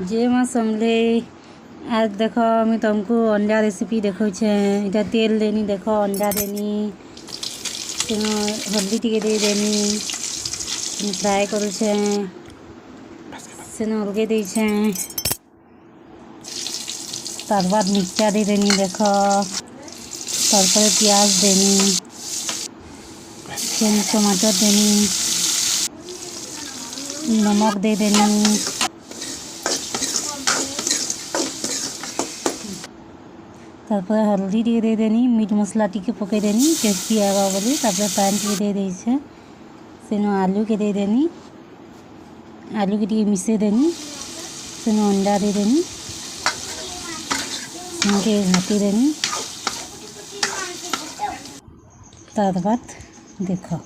जे माँ समले आज देख मुझे तुमको अंडा रेसिपी देखो इटा तेल देनी देख अंडा देनी हल्दी टी दे देनी फ्राए करुचे अलगे दे तार बाद मिर्चा दे देनी देख तारपरे प्याज देनी टमाटर देनी नमक दे देनी तारपर हल्दी टी दे देनी मीट मसला टी पकई देनी टेस्टी आएगा बोली तारपर पैन टी दे दी सेनो आलू के दे देनी आलू के टी मिसे देनी सेनो अंडा दे देनी के घाटी देनी तार बाद देखो।